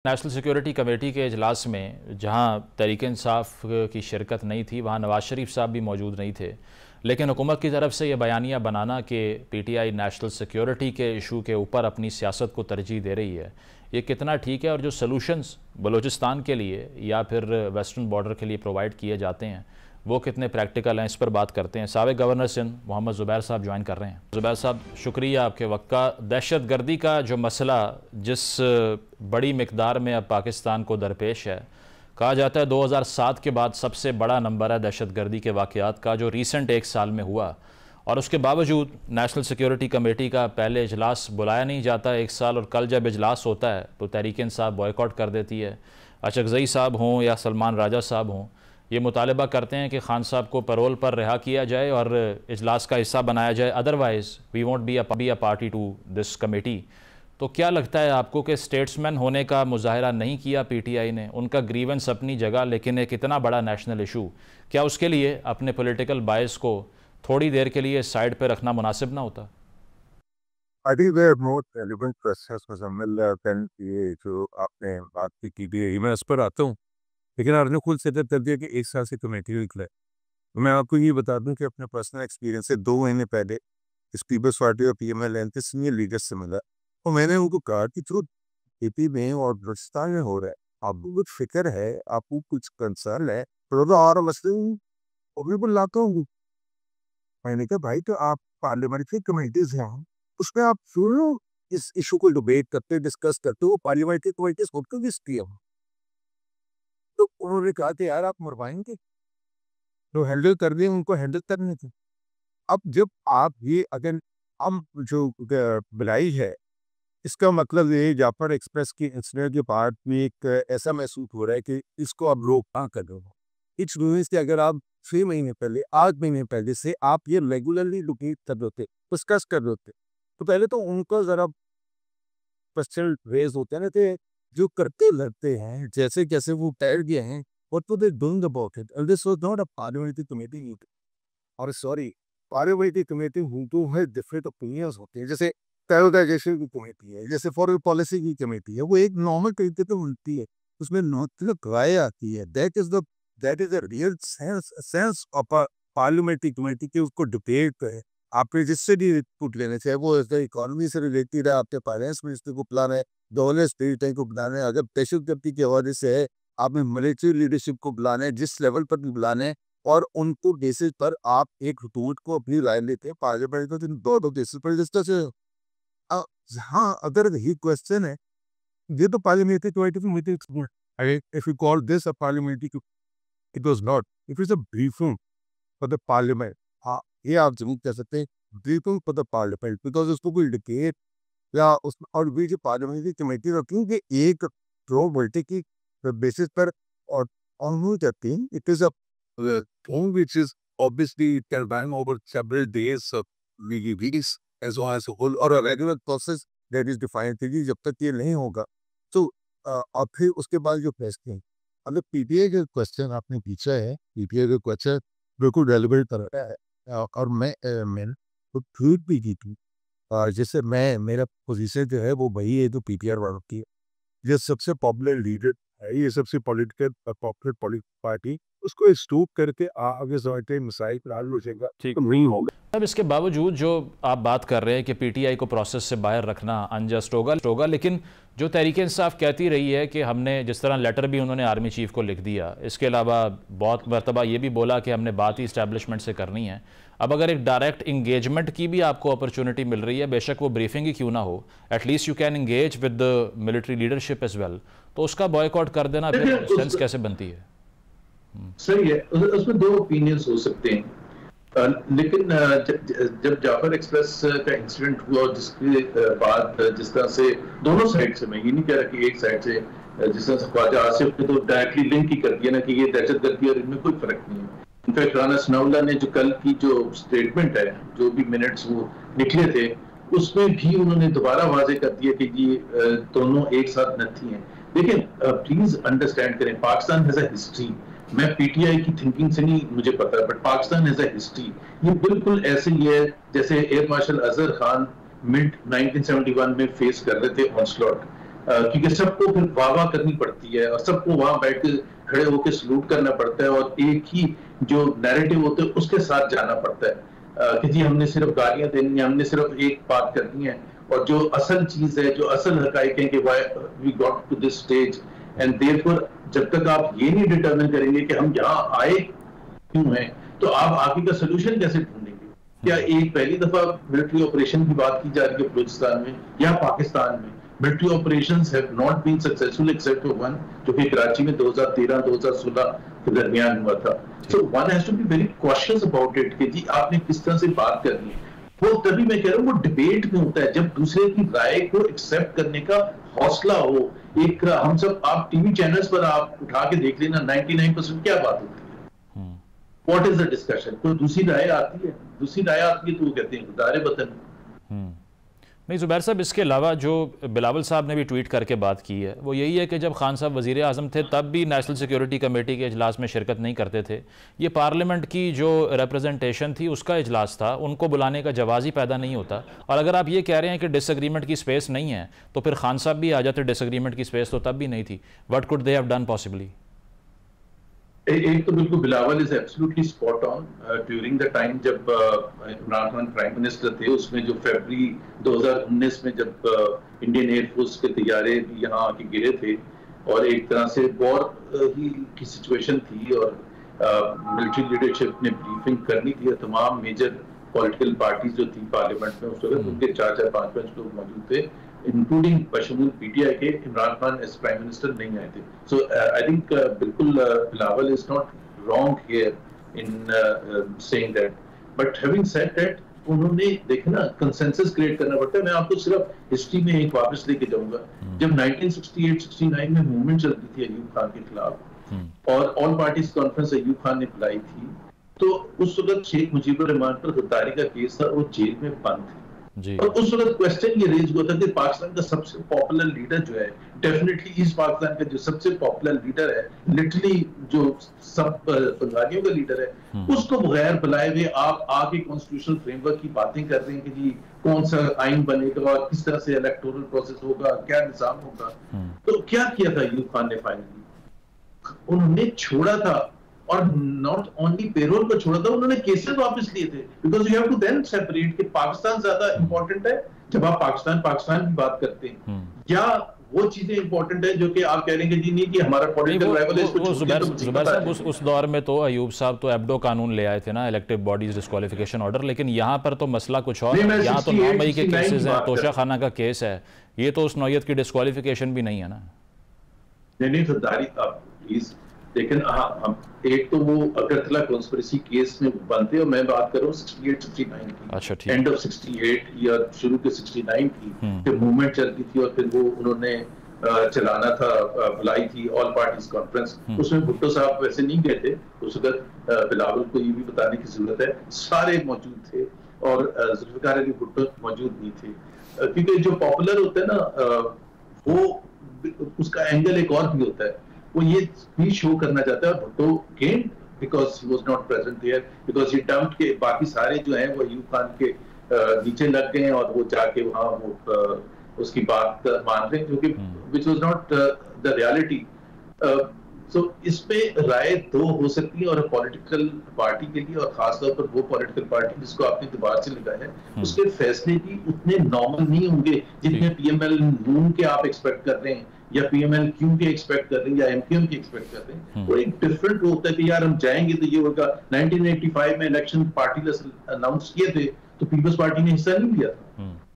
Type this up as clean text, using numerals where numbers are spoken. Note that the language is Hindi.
नेशनल सिक्योरिटी कमेटी के इजलास में जहां तहरीक इंसाफ की शिरकत नहीं थी, वहां नवाज शरीफ साहब भी मौजूद नहीं थे, लेकिन हुकूमत की तरफ से ये बयानिया बनाना कि पीटीआई नेशनल सिक्योरिटी के इशू के ऊपर अपनी सियासत को तरजीह दे रही है, ये कितना ठीक है? और जो सलूशंस बलूचिस्तान के लिए या फिर वेस्टर्न बॉर्डर के लिए प्रोवाइड किए जाते हैं वो कितने प्रैक्टिकल हैं, इस पर बात करते हैं। साबिक गवर्नर सिंध मोहम्मद ज़ुबैर साहब ज्वाइन कर रहे हैं। ज़ुबैर साहब, शुक्रिया आपके वक्त का। दहशत गर्दी का जो मसला जिस बड़ी मिकदार में अब पाकिस्तान को दरपेश है, कहा जाता है 2007 के बाद सबसे बड़ा नंबर है दहशत गर्दी के वाक़यात का जो रीसेंट एक साल में हुआ, और उसके बावजूद नेशनल सिक्योरिटी कमेटी का पहले इजलास बुलाया नहीं जाता एक साल, और कल जब इजलास होता है तो तहरीक इंसाफ बॉयकॉट कर देती है। अशरफजई साहब हों या सलमान राजा साहब हों, ये मुतालबा करते हैं कि खान साहब को पैरोल पर रिहा किया जाए और इजलास का हिस्सा बनाया जाए, otherwise we won't be a party to this committee. तो क्या लगता है आपको कि स्टेट्समैन होने का मुजाहरा नहीं किया पीटीआई ने? उनका ग्रीवेंस अपनी जगह, लेकिन एक इतना बड़ा नेशनल इशू, क्या उसके लिए अपने पॉलिटिकल बायस को थोड़ी देर के लिए साइड पर रखना मुनासिब ना होता? I think there more relevant questions Muzammil than ये जो आपने बात की थी, मैं उस पर आता हूँ। लेकिन आपने खुद सेटअप कर दिया कि एक साल से कमेटी निकला है। तो मैं आपको ये बता दूं कि अपने पर्सनल एक्सपीरियंस से 2 महीने पहले इस पीपल्स पार्टी और पीएमएल के सीनियर लीडर्स से मिला, और मैंने उनको कहा कि जो एपी में और बलूचिस्तान में हो रहा है, आपको कुछ फिक्र है, आपको कुछ कंसर्न है, तो और मसले बिल्कुल लाता हूँ। मैंने कहा भाई, तो आप पार्लियामेंट्री कमेटीज हैं, उसमें आप सुनो इस इशू को डिबेट करते डिस्कस करते हो, पार्लियामेंट्री कमेटीज होकर किस किया। तो उन्होंने कहा कि यार आप मरवाएंगे, तो हैंडल कर दिए, उनको हैंडल करने थे। अब जब आप ये अगर हम जो बुलाई है, इसका मतलब ये जाफर एक्सप्रेस की इंसिडेंट के बाद में एक ऐसा महसूस हो रहा है कि इसको अब रोक ना कर दो। इट्स मीन्स कि अगर आप 6 महीने पहले 8 महीने पहले से आप ये रेगुलरली लुकिंग कर होते, डिस्कस कर होते, तो पहले तो उनका जरा क्वेश्चन रेज होते हैं ना, थे जो करते लड़ते हैं, जैसे कैसे वो टैर गए हैं, what were they doing about it? And this was not a parliamentary committee meeting. और सॉरी, पार्लियामेंट्री कमेटी तो है, डिफरेंट ओपिनियंस होते हैं। जैसे प्राइवेटाइजेशन की कमेटी है, जैसे फॉरेन पॉलिसी की कमेटी है, वो एक नॉर्मल कमेटी तो बनती है, उसमें नौतलक राय आती है। That is the real sense of a parliamentary committee की उसको डिबेट करे। आपने जिससे भी इनपुट लेने, चाहे वो इकोनॉमी से रिलेटेड है, आपने फाइनेंस मिनिस्टर को बुलाना है, गवर्नर स्टेट को बुलाना है, अगर दहशतगर्दी के हवाले से है, आपने मिलिट्री लीडरशिप को बुलाना है, जिस लेवल पर भी बुलाना है, और उनको बेसिस पर आप एक हुकूमत को अपनी राय लेते हैं। पार्लियामेंट तो दो बेसिस पर डिस्कस है। हाँ, अगर यही क्वेश्चन है, ये तो पार्लियामेंट्री कमेटी की meeting, if you call this a parliamentary, it was not, it was a briefing for the parliament. हाँ, ये आप जरूर कह सकते हैं, briefing for the parliament, because उसको कोई डिकेट या उस, और भी जो पार्लियामेंट्री कमेटी रखी कि एक प्रोबेबिलिटी की बेसिस पर, और almost I think it is a thing which is obviously it can run over several days of weeks as well as a whole or a regular process that is defined थी। जब तक ये नहीं होगा तो और फिर उसके बाद जो फैसले हैं, अगर पीटीआई का क्वेश्चन आपने पूछा है, पीटीआई का क्वेश्चन बिल्कुल रेलिवेंट कर रहा है, और मैंने तो ट्वीट भी की थी, और जैसे मेरा पोजीशन जो है वो वही है जो पीटीआर वालों की है। ये सबसे पॉपुलर लीडर है, ये सबसे पॉलिटिकल पॉपुलर पॉलिटिकल पार्टी, उसको स्टॉप करके आगे जाके मिसाइल पर हल हो जाएगा, ठीक तो नहीं होगा। अब इसके बावजूद जो आप बात कर रहे हैं कि पीटीआई को प्रोसेस से बाहर रखना अनजस्ट होगा, लेकिन जो तहरीक इंसाफ कहती रही है कि हमने, जिस तरह लेटर भी उन्होंने आर्मी चीफ को लिख दिया, इसके अलावा बहुत मरतबा ये भी बोला कि हमने बात ही इस्टेब्लिशमेंट से करनी है। अब अगर एक डायरेक्ट इंगेजमेंट की भी आपको अपॉर्चुनिटी मिल रही है, बेशक वो ब्रीफिंग ही क्यों ना हो, at least you can engage with the military leadership as well, तो उसका बॉयकॉट कर देना फिर सेंस कैसे बनती है? सही है, उसमें 2 ओपिनियंस हो सकते हैं। लेकिन जब जाफर एक्सप्रेस का इंसिडेंट हुआ, जिसके बाद जिस तरह से दोनों साइड से, मैं ये नहीं कह रहा कि एक साइड से, जिस तरह से ख्वाजा आसिफ ने तो डायरेक्टली लिंक ही कर दिया ना कि ये दहशतगर्दी और इनमें कोई फर्क नहीं है। इनफैक्ट राना सनाउल्लाह ने जो कल की जो स्टेटमेंट है, जो भी मिनट्स वो निकले थे, उसमें भी उन्होंने दोबारा वाजे कर दिया कि ये दोनों एक साथ नहीं है। लेकिन प्लीज अंडरस्टैंड करें, पाकिस्तान हैज अ हिस्ट्री। मैं पीटीआई की थिंकिंग से नहीं मुझे पता, but Pakistan has a history. ये बिल्कुल ऐसे ही है जैसे air marshal Azhar Khan mid 1971 में फेस कर रहे थे ऑनस्लॉट। क्योंकि सबको फिर वाह करनी पड़ती है और सबको वहां बैठ के खड़े होकर सलूट करना पड़ता है और एक ही जो नैरेटिव होते हैं उसके साथ जाना पड़ता है कि जी हमने सिर्फ गालियां देनी है, हमने सिर्फ एक बात करनी है, और जो असल चीज है, जो असल हकाइक है कि why we got to this stage, and therefore जब तक आप ये नहीं डिटरमिन करेंगे कि हम यहाँ आए क्यों हैं, तो आप आगे का सोल्यूशन कैसे ढूंढेंगे? क्या एक पहली दफा मिलिट्री ऑपरेशन की बात की जा रही है बलूचिस्तान में या पाकिस्तान में? Military operations have not been successful except for one, जो कि कराची में 2013-2016 के दरमियान हुआ था। So one has to be very cautious about it कि जी आपने किस तरह से बात करनी है। वो तभी मैं कह रहा हूँ वो डिबेट में होता है जब दूसरे की राय को एक्सेप्ट करने का हौसला हो। एक हम सब आप टीवी चैनल्स पर आप उठा के देख लेना 99% क्या बात होती है, व्हाट इज द डिस्कशन? कोई दूसरी राय आती है, दूसरी राय आती है तो वो कहते हैं खुदारे वतन। नहीं ज़ुबैर साहब, इसके अलावा जो बिलावल साहब ने भी ट्वीट करके बात की है वो यही है कि जब खान साहब वज़ीर आज़म थे तब भी नेशनल सिक्योरिटी कमेटी के इजलास में शिरकत नहीं करते थे। ये पार्लियामेंट की जो रिप्रेजेंटेशन थी उसका इजलास था, उनको बुलाने का जवाज़ ही पैदा नहीं होता। और अगर आप ये कह रहे हैं कि डिसएग्रीमेंट की स्पेस नहीं है तो फिर खान साहब भी आ जाते, डिसएग्रीमेंट की स्पेस तो तब भी नहीं थी। What could they have done possibly? एक तो बिल्कुल Bilawal is absolutely spot on. During the time जब इमरान खान प्राइम मिनिस्टर थे, उसमें जो फरवरी 2019 में जब इंडियन एयरफोर्स के तैयारे भी यहाँ आके गिरे थे और एक तरह से वॉर ही की सिचुएशन थी और मिलिट्री लीडरशिप ने ब्रीफिंग करनी थी, तमाम मेजर पॉलिटिकल पार्टीज जो थी पार्लियामेंट में उस वक्त उनके 4-5 लोग मौजूद थे, इंक्लूडिंग बशमूल पीटीआई के। Imran Khan as prime minister नहीं आए थे। सो आई थिंक बिल्कुल Bilawal is not wrong here in saying that, but having said that उन्होंने देखे ना कंसेंसस क्रिएट करना पड़ता है। मैं आपको सिर्फ हिस्ट्री में एक वापस लेके जाऊंगा। जब 1968-69 में मूवमेंट चलती थी अयूब खान के खिलाफ और all parties conference Ayub Khan ने बुलाई थी, तो उस वक्त शेख मुजीबुर रहमान पर गद्दारी का केस था, वो जेल में बंद थे। और उस वक्त क्वेश्चन ये रेज हुआ था कि पाकिस्तान का सबसे पॉपुलर लीडर जो है, डेफिनेटली ईस्ट पाकिस्तान का जो सबसे पॉपुलर लीडर है, लिटरली जो सब बंगालियों का लीडर है, उसको बगैर बुलाए हुए आप आगे कॉन्स्टिट्यूशनल फ्रेमवर्क की बातें कर रहे हैं कि जी कौन सा आइन बनेगा और किस तरह से इलेक्टोरल प्रोसेस होगा, क्या निजाम होगा। तो क्या किया था अयूब खान ने? फाइनली उन्होंने छोड़ा था, और नॉट ओनली पेरोल पर छोड़ा था, उन्होंने केसेस वापस लिए थे। Because you have to then separate कि पाकिस्तान ज्यादा इंपॉर्टेंट है जब आप पाकिस्तान की बात करते हैं, या वो चीजें इंपॉर्टेंट है जो कि आप कह रहे हैं कि जी नहीं कि हमारा पॉलिटिकल राइवल है। जुबैर साहब, उस दौर में तो अयूब साहब तो एब्डो कानून ले आए थे ना, इलेक्टिव बॉडीज डिस्क्वालिफिकेशन ऑर्डर, लेकिन यहाँ पर तो मसला कुछ और है। यहाँ तो 9 मई के केसेस हैं, तोशा खाना का केस है, ये तो उस नौयत की डिस्क्वालिफिकेशन भी नहीं है ना। नहीं सरदारी आप प्लीज, लेकिन हाँ एक तो वो अगरतला कॉन्स्पिरेसी केस में बनते हैं, और मैं बात कर रहा हूँ 68-69 की। अच्छा, ठीक। एंड ऑफ 68 या शुरू के 69 की जो मूवमेंट चलती थी और फिर वो उन्होंने चलाना था, बुलाई थी ऑल पार्टीज कॉन्फ्रेंस। उसमें भुट्टो साहब वैसे नहीं गए थे उस वक्त। बिलावल को ये भी बताने की जरूरत है, सारे मौजूद थे और जुल्फिकार अली भुट्टो मौजूद नहीं थे, क्योंकि जो पॉपुलर होता है ना वो उसका एंगल एक और भी होता है, वो ये भी शो करना चाहता है। Bhutto gain because he was not present there, because he dumped के बाकी सारे जो हैं वो अयूब खान के नीचे लग गए हैं और वो जाके वहां वो उसकी बात मान रहे हैं, जो कि which was not the reality. So इसमें राय दो हो सकती है, और पॉलिटिकल पार्टी के लिए, और खासतौर पर वो पॉलिटिकल पार्टी जिसको आपने दोबारा से लगाया है, उसके फैसले भी उतने नॉर्मल नहीं होंगे जितने पीएमएल नून के आप एक्सपेक्ट कर रहे हैं या पीएमएल क्यू के एक्सपेक्ट कर रहे हैं या एमक्यूएम के एक्सपेक्ट कर रहे हैं। वो एक डिफरेंट होता है कि यार हम जाएंगे तो ये होगा। 1985 में इलेक्शन पार्टी ने अनाउंस किए थे तो पीपल्स पार्टी ने हिस्सा नहीं लिया था,